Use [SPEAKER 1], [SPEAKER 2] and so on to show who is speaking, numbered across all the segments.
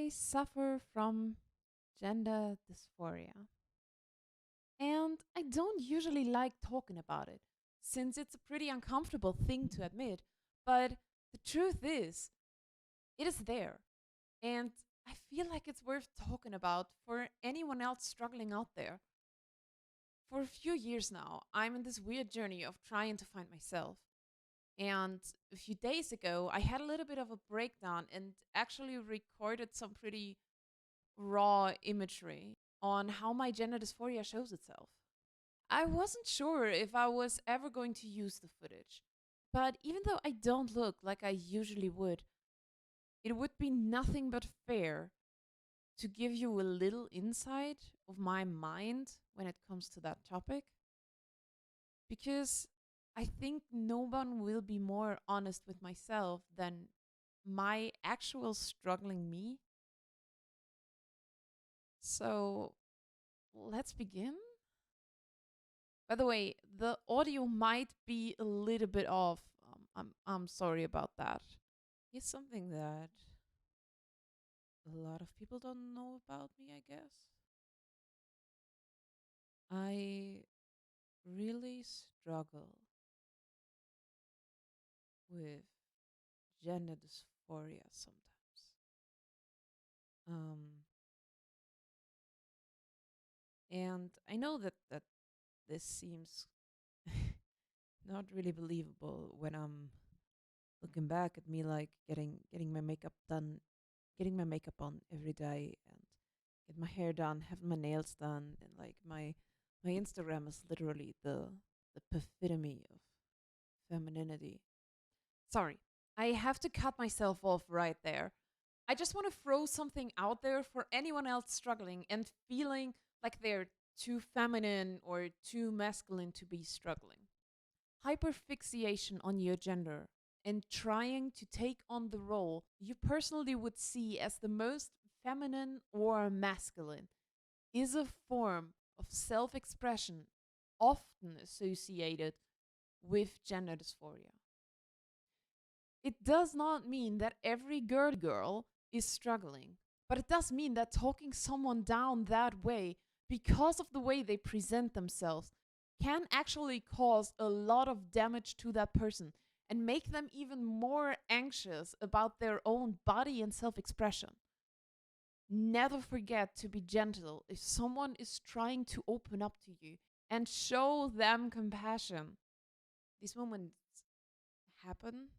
[SPEAKER 1] I suffer from gender dysphoria. And I don't usually like talking about it, since it's a pretty uncomfortable thing to admit. But the truth is, it is there. And I feel like it's worth talking about for anyone else struggling out there. For a few years now, I'm in this weird journey of trying to find myself. And a few days ago, I had a little bit of a breakdown and actually recorded some pretty raw imagery on how my gender dysphoria shows itself. I wasn't sure if I was ever going to use the footage, but even though I don't look like I usually would, it would be nothing but fair to give you a little insight of my mind when it comes to that topic, because I think no one will be more honest with myself than my actual struggling me. So let's begin. By the way, the audio might be a little bit off. I'm sorry about that. It's something that a lot of people don't know about me, I guess. I really struggle with gender dysphoria sometimes. Um, and I know that this seems not really believable when I'm looking back at me, like getting my makeup done, getting my makeup on every day, and get my hair done, have my nails done, and like my Instagram is literally the epitome of femininity. Sorry, I have to cut myself off right there. I just want to throw something out there for anyone else struggling and feeling like they're too feminine or too masculine to be struggling. Hyperfixation on your gender and trying to take on the role you personally would see as the most feminine or masculine is a form of self expression often associated with gender dysphoria. It does not mean that every girl is struggling, but it does mean that talking someone down that way because of the way they present themselves can actually cause a lot of damage to that person and make them even more anxious about their own body and self expression. Never forget to be gentle if someone is trying to open up to you and show them compassion. These moments happen.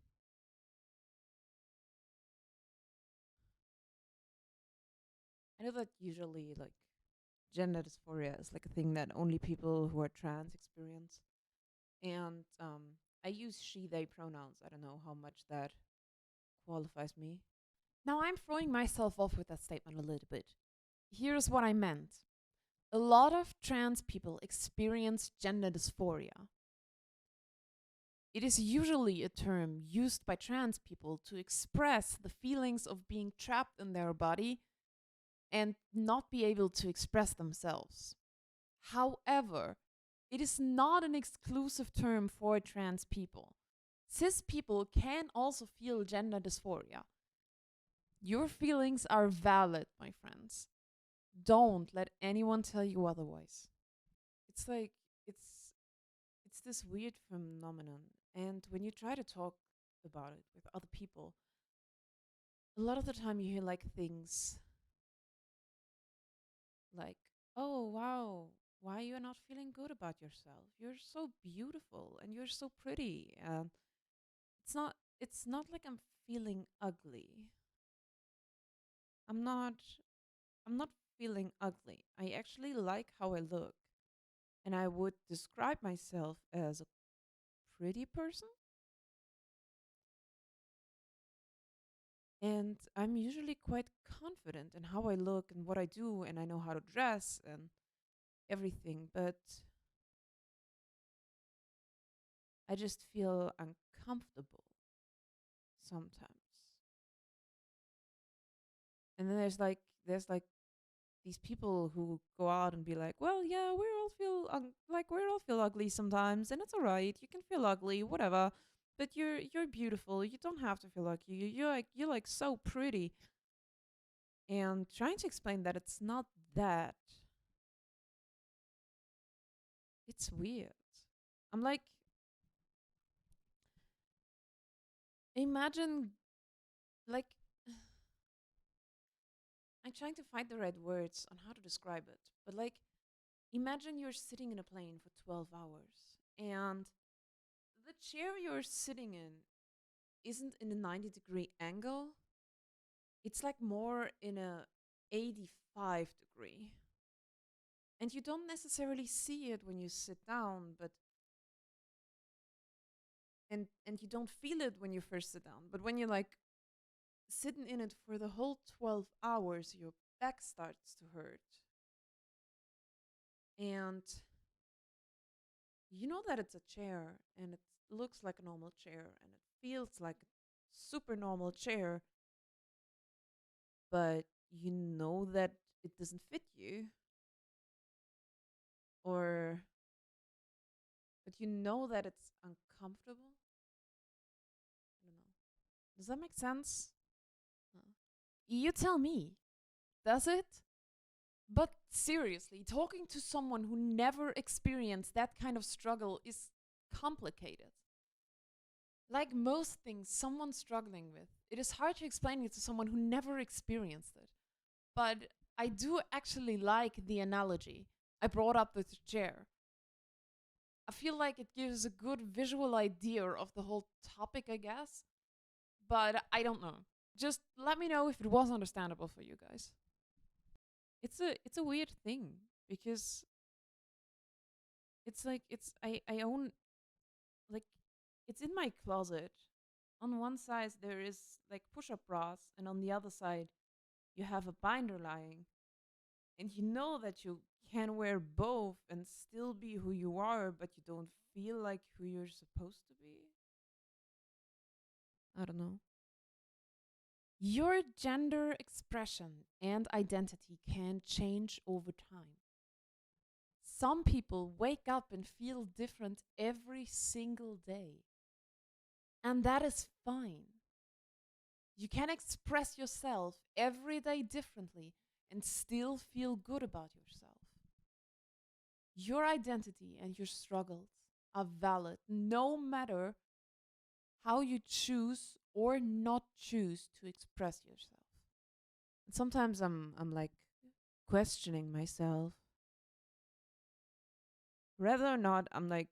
[SPEAKER 1] I know that usually, like, gender dysphoria is like a thing that only people who are trans experience. And I use she, they pronouns. I don't know how much that qualifies me. Now I'm throwing myself off with that statement a little bit. Here's what I meant. A lot of trans people experience gender dysphoria. It is usually a term used by trans people to express the feelings of being trapped in their body and not be able to express themselves. However, it is not an exclusive term for trans people. Cis people can also feel gender dysphoria. Your feelings are valid, my friends. Don't let anyone tell you otherwise. It's like it's it's this weird phenomenon, and when you try to talk about it with other people, a lot of the time you hear like things like, "Oh, wow, why you're not feeling good about yourself? You're so beautiful and you're so pretty." And it's not like I'm feeling ugly. I'm not I'm not feeling ugly. I actually like how I look, and I would describe myself as a pretty person. And I'm usually quite confident in how I look and what I do, and I know how to dress and everything, but I just feel uncomfortable sometimes. And then there's like these people who go out and be like, "Well, yeah, we all feel ugly sometimes, and it's all right. You can feel ugly, whatever. But you're beautiful. You don't have to feel ugly. You're like so pretty." And trying to explain that it's not that, it's weird. I'm like, imagine, like, I'm trying to find the right words on how to describe it, but like, imagine you're sitting in a plane for 12 hours and the chair you're sitting in isn't in a 90-degree angle, it's like more in a 85-degree. And you don't necessarily see it when you sit down, but and you don't feel it when you first sit down. But when you're like sitting in it for the whole 12 hours, your back starts to hurt. And you know that it's a chair and it looks like a normal chair and it feels like a super normal chair, but you know that it doesn't fit you, or but you know that it's uncomfortable. I don't know. Does that make sense? Uh, You tell me, does it? But seriously, talking to someone who never experienced that kind of struggle is complicated. Like most things someone's struggling with, it is hard to explain it to someone who never experienced it. But I do actually like the analogy I brought up with the chair. I feel like it gives a good visual idea of the whole topic, I guess. But I don't know. Just let me know if it was understandable for you guys. It's a weird thing because it's like I own, like, it's in my closet. On one side there is like push-up bras and on the other side you have a binder lying, and you know that you can wear both and still be who you are, but you don't feel like who you're supposed to be. I don't know. Your gender expression and identity can change over time. Some people wake up and feel different every single day, and that is fine. You can express yourself every day differently and still feel good about yourself. Your identity and your struggles are valid no matter how you choose or not choose to express yourself. And sometimes I'm like questioning myself whether or not I'm like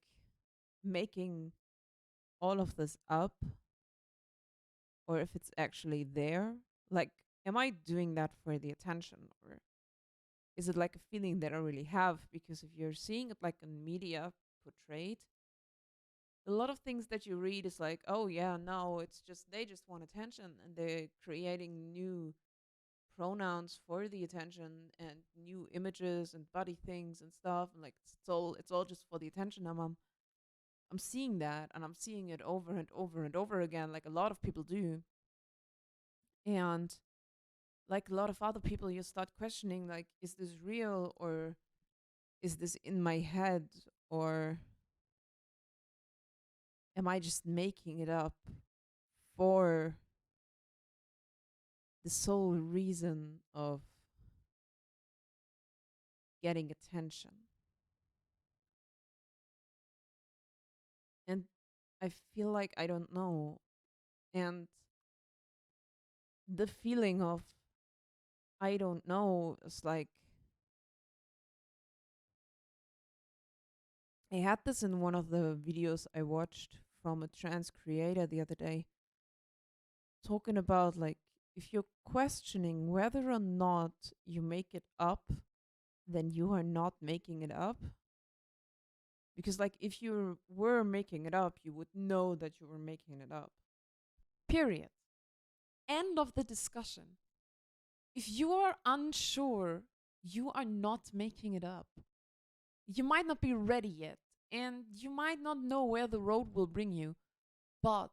[SPEAKER 1] making all of this up or if it's actually there. Like, am I doing that for the attention, or is it like a feeling that I really have? Because if you're seeing it like in media portrayed, a lot of things that you read is like, oh yeah, no, it's just they just want attention and they're creating new pronouns for the attention and new images and body things and stuff, and like it's all just for the attention. I'm seeing that and I'm seeing it over and over and over again, like a lot of people do. And like a lot of other people, you start questioning, like, is this real, or is this in my head, or am I just making it up for the sole reason of getting attention? And I feel like I don't know. And the feeling of I don't know is like, I had this in one of the videos I watched from a trans creator the other day, talking about like, if you're questioning whether or not you make it up, then you are not making it up. Because like, if you were making it up, you would know that you were making it up. Period. End of the discussion. If you are unsure, you are not making it up. You might not be ready yet, and you might not know where the road will bring you, but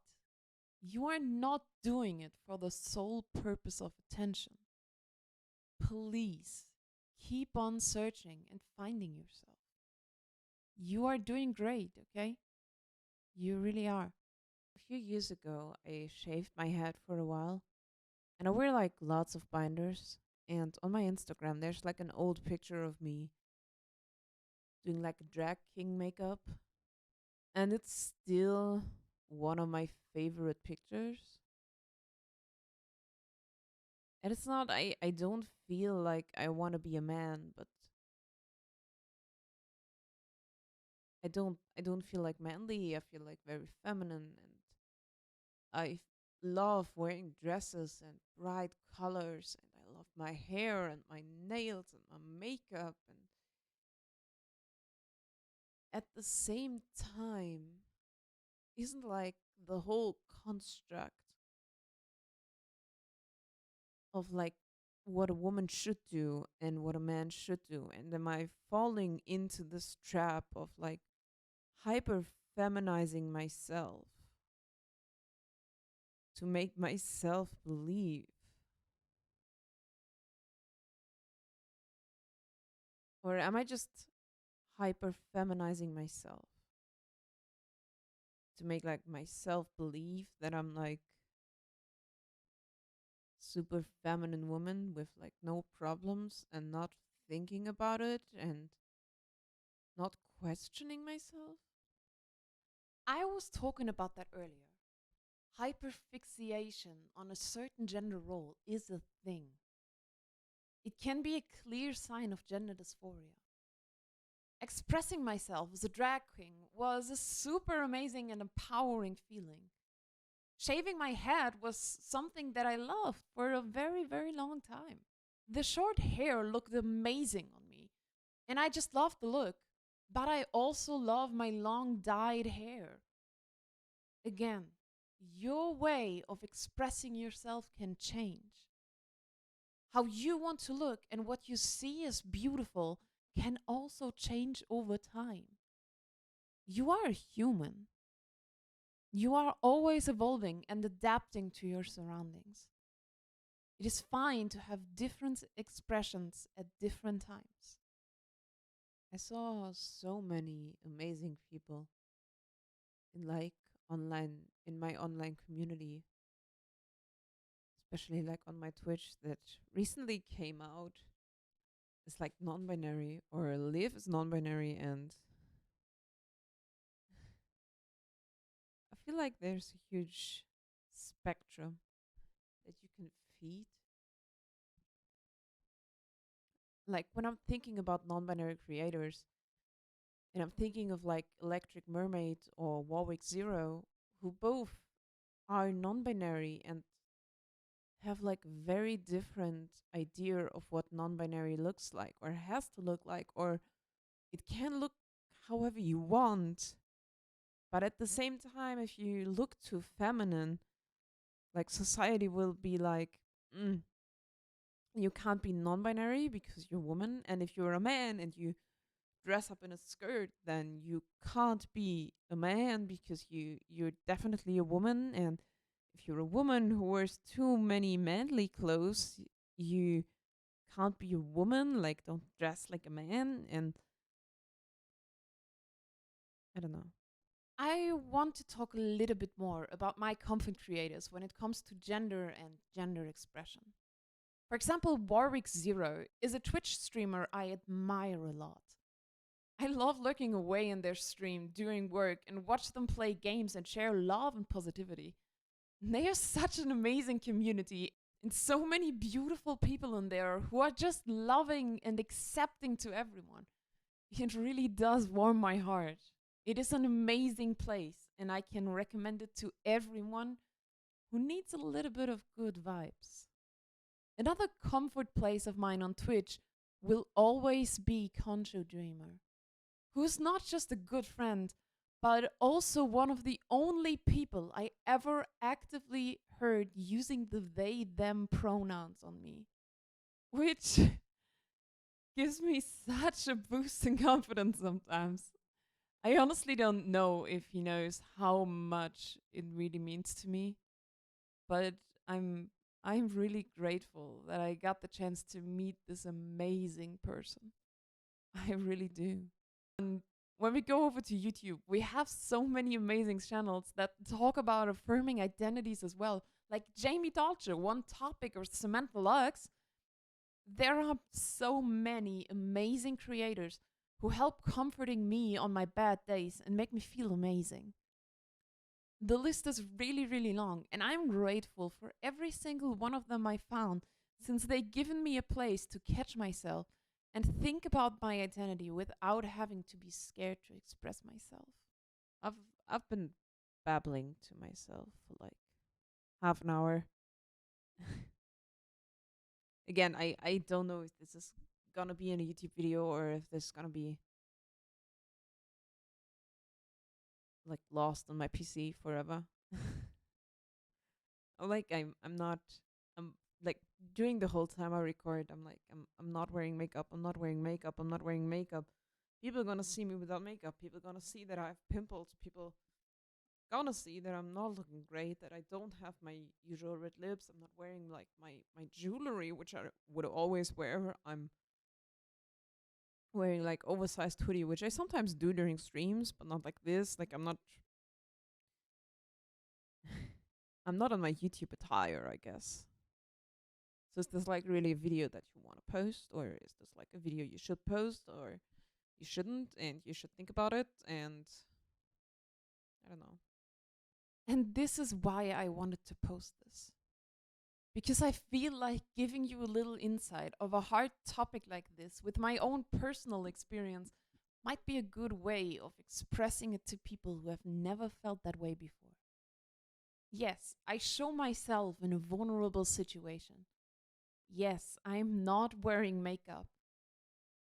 [SPEAKER 1] you are not doing it for the sole purpose of attention. Please keep on searching and finding yourself. You are doing great, okay? You really are. A few years ago, I shaved my head for a while, and I wear like lots of binders. and on my Instagram there's like an old picture of me doing like a drag king makeup, and it's still one of my favorite pictures. And it's not, I don't feel like I want to be a man, but I don't feel like manly. I feel like very feminine, and love wearing dresses and bright colors, and I love my hair and my nails and my makeup, and at the same time isn't like the whole construct of like what a woman should do and what a man should do, and am I falling into this trap of like hyper feminizing myself to make myself believe, or am I just hyper feminizing myself to make like myself believe that I'm like super feminine woman with like no problems and not thinking about it and not questioning myself? I was talking about that earlier. Hyperfixation on a certain gender role is a thing. It can be a clear sign of gender dysphoria. Expressing myself as a drag queen was a super amazing and empowering feeling. Shaving my head was something that I loved for a very, very long time. The short hair looked amazing on me, and I just loved the look. But I also love my long dyed hair. Again, your way of expressing yourself can change. How you want to look and what you see as beautiful can also change over time. You are a human. You are always evolving and adapting to your surroundings. It is fine to have different expressions at different times. I saw so many amazing people in like online, in my online community, especially like on my Twitch, that recently came out as like non-binary or live as non-binary, and I feel like there's a huge spectrum that you can feed. Like when I'm thinking about non-binary creators, and I'm thinking of like Electric Mermaid or Warwick Zero, who both are non-binary and have like very different idea of what non-binary looks like or has to look like, or it can look however you want. But at the same time, if you look too feminine, like society will be like, mm, you can't be non-binary because you're a woman, and if you're a man and you dress up in a skirt, then you can't be a man because you're definitely a woman, and if you're a woman who wears too many manly clothes, you can't be a woman, like don't dress like a man. And I don't know. I want to talk a little bit more about my content creators when it comes to gender and gender expression. For example, Warwick Zero is a Twitch streamer I admire a lot. I love looking away in their stream during work and watch them play games and share love and positivity. They are such an amazing community and so many beautiful people in there who are just loving and accepting to everyone. It really does warm my heart. It is an amazing place, and I can recommend it to everyone who needs a little bit of good vibes. Another comfort place of mine on Twitch will always be Concho Dreamer, who's not just a good friend, but also one of the only people I ever actively heard using the they them pronouns on me, which gives me such a boost in confidence sometimes. I honestly don't know if he knows how much it really means to me, but I'm really grateful that I got the chance to meet this amazing person. I really do. And when we go over to YouTube, we have so many amazing channels that talk about affirming identities as well. Like Jamie Dolce, One Topic, or Samantha Lux. there are so many amazing creators who help comforting me on my bad days and make me feel amazing. The list is really, really long, and I'm grateful for every single one of them I found, since they've given me a place to catch myself and think about my identity without having to be scared to express myself. I've I've been babbling to myself for like half an hour. Again, I don't know if this is gonna be in a YouTube video or if this is gonna be like lost on my PC forever. I'm not I'm like during the whole time I record, I'm not wearing makeup, I'm not wearing makeup, I'm not wearing makeup. People are gonna see me without makeup. People are gonna see that I have pimples. People gonna see that I'm not looking great, that I don't have my usual red lips. I'm not wearing like my jewelry, which I would always wear. I'm wearing like oversized hoodie, which I sometimes do during streams, but not like this. Like I'm not on my YouTube attire, I guess. So is this like really a video that you want to post, or is this like a video you should post, or you shouldn't, and you should think about it? And I don't know. And this is why I wanted to post this. Because I feel like giving you a little insight of a hard topic like this with my own personal experience might be a good way of expressing it to people who have never felt that way before. Yes, I show myself in a vulnerable situation. Yes, I'm not wearing makeup.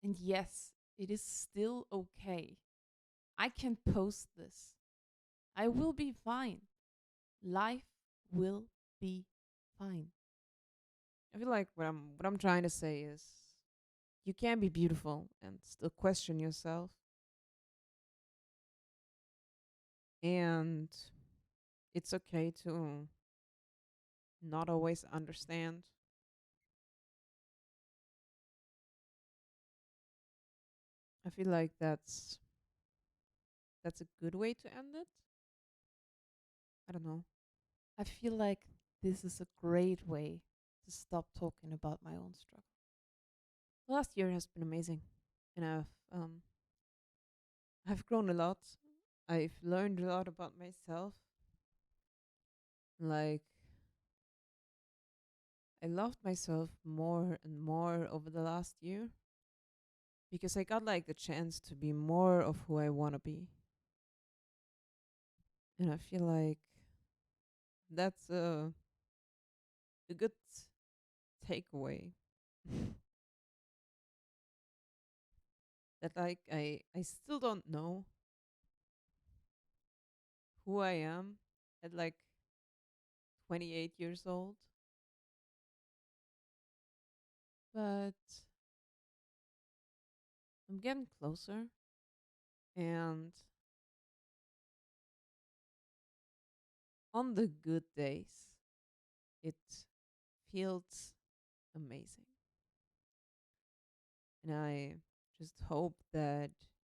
[SPEAKER 1] And yes, it is still okay. I can post this. I will be fine. Life will be fine. I feel like what I'm trying to say is you can be beautiful and still question yourself. And it's okay to not always understand. I feel like that's a good way to end it. I don't know. I feel like this is a great way to stop talking about my own struggle. The last year has been amazing, and I've grown a lot. I've learned a lot about myself. Like I loved myself more and more over the last year because I got like the chance to be more of who I want to be. And I feel like that's a good takeaway. That like I still don't know who I am at like 28 years old, but I'm getting closer, and on the good days it feels amazing. And I just hope that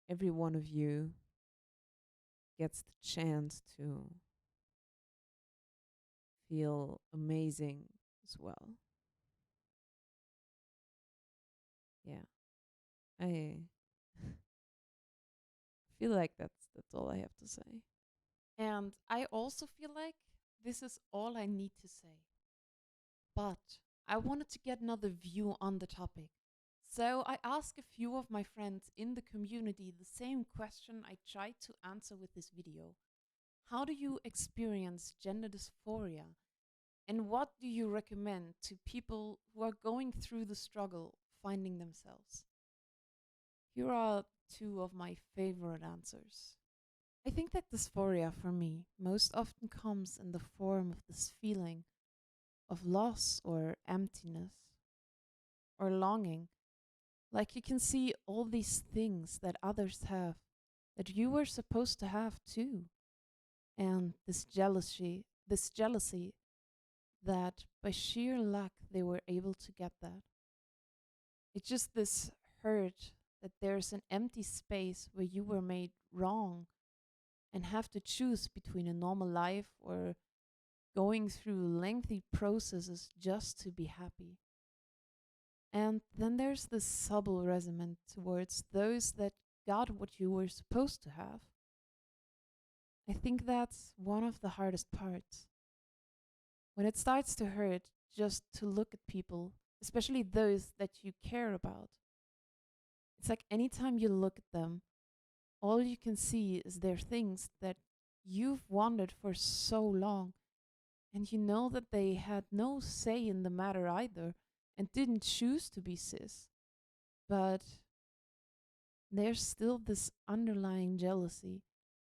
[SPEAKER 1] every one of you gets the chance to feel amazing as well. Yeah. I feel like that's all I have to say. And I also feel like this is all I need to say. But I wanted to get another view on the topic. So I asked a few of my friends in the community the same question I tried to answer with this video. How do you experience gender dysphoria? And what do you recommend to people who are going through the struggle finding themselves? Here are two of my favorite answers. I think that dysphoria for me most often comes in the form of this feeling of loss or emptiness or longing. Like you can see all these things that others have that you were supposed to have too. And this jealousy that by sheer luck they were able to get that. It's just this hurt that there's an empty space where you were made wrong and have to choose between a normal life or going through lengthy processes just to be happy. And then there's the subtle resentment towards those that got what you were supposed to have. I think that's one of the hardest parts. When it starts to hurt just to look at people, especially those that you care about, it's like anytime you look at them, all you can see is their things that you've wanted for so long, and you know that they had no say in the matter either and didn't choose to be cis. But there's still this underlying jealousy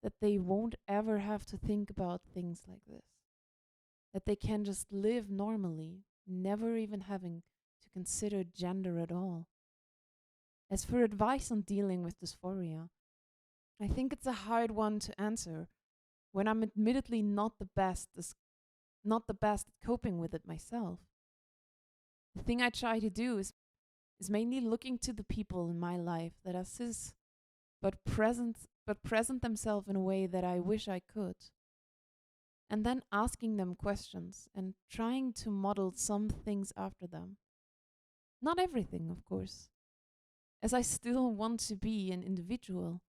[SPEAKER 1] that they won't ever have to think about things like this, that they can just live normally, never even having to consider gender at all. As for advice on dealing with dysphoria, I think it's a hard one to answer when I'm admittedly not the best at coping with it myself. The thing I try to do is mainly looking to the people in my life that are cis but present themselves in a way that I wish I could. And then asking them questions and trying to model some things after them. Not everything, of course, as I still want to be an individual,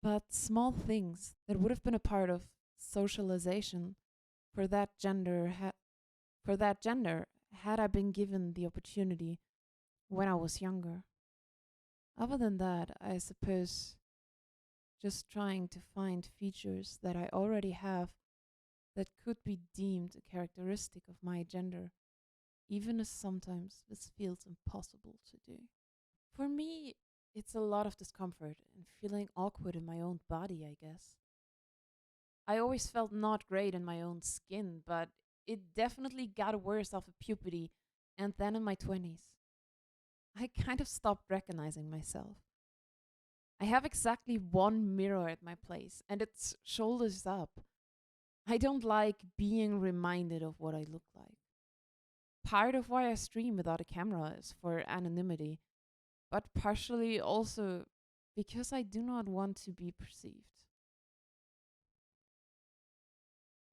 [SPEAKER 1] but small things that would have been a part of socialization for that gender had I been given the opportunity when I was younger. Other than that, I suppose just trying to find features that I already have that could be deemed a characteristic of my gender, even as sometimes this feels impossible to do. For me, it's a lot of discomfort and feeling awkward in my own body, I guess. I always felt not great in my own skin, but it definitely got worse after puberty and then in my 20s. I kind of stopped recognizing myself. I have exactly one mirror at my place, and it's shoulders up. I don't like being reminded of what I look like. Part of why I stream without a camera is for anonymity, but partially also because I do not want to be perceived.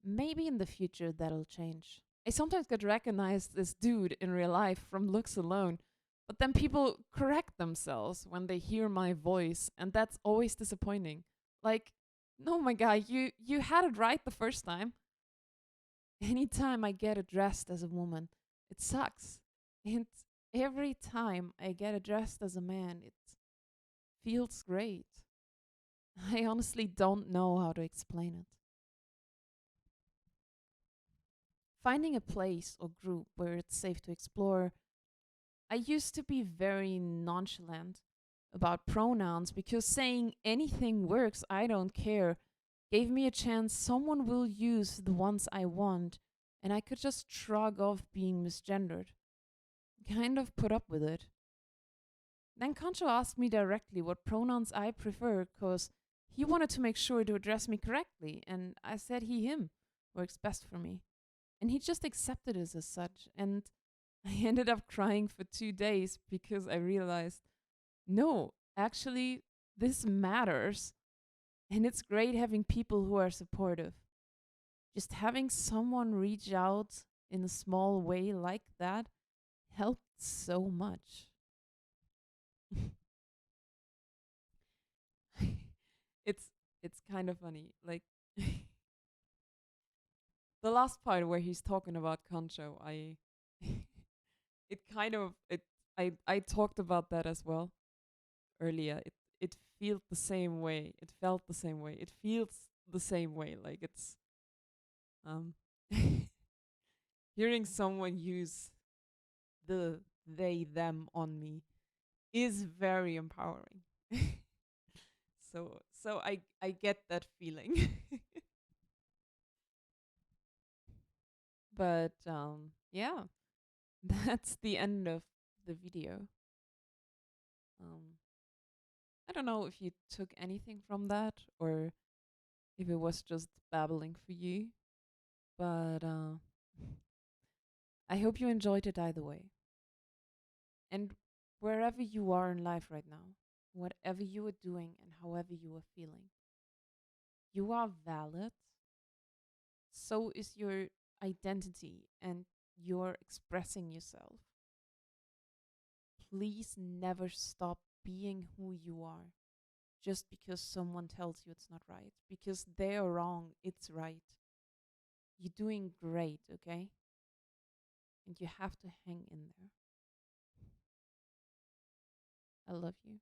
[SPEAKER 1] Maybe in the future that'll change. I sometimes get recognized as dude in real life from looks alone, but then people correct themselves when they hear my voice, and that's always disappointing. Like, no, my guy, you had it right the first time. Anytime I get addressed as a woman, it sucks. And every time I get addressed as a man, it feels great. I honestly don't know how to explain it. Finding a place or group where it's safe to explore. I used to be very nonchalant about pronouns because saying anything works, I don't care, gave me a chance someone will use the ones I want, and I could just shrug off being misgendered. Kind of put up with it. Then Concho asked me directly what pronouns I prefer because he wanted to make sure to address me correctly, and I said he, him works best for me. And he just accepted it as such, and I ended up crying for 2 days because I realized no, actually, this matters. And it's great having people who are supportive. Just having someone reach out in a small way like that helped so much. it's it's kind of funny. Like the last part where he's talking about Concho, I it kind of it I talked about that as well earlier. It felt the same way. It felt the same way. It feels the same way. Like it's um hearing someone use the they them on me is very empowering. So I get that feeling. But yeah, that's the end of the video. Um I don't know if you took anything from that or if it was just babbling for you, but I hope you enjoyed it either way. And wherever you are in life right now, whatever you are doing and however you are feeling, you are valid. So is your identity and you're expressing yourself. please never stop being who you are just because someone tells you it's not right. Because they are wrong, it's right. You're doing great, okay? And you have to hang in there. I love you.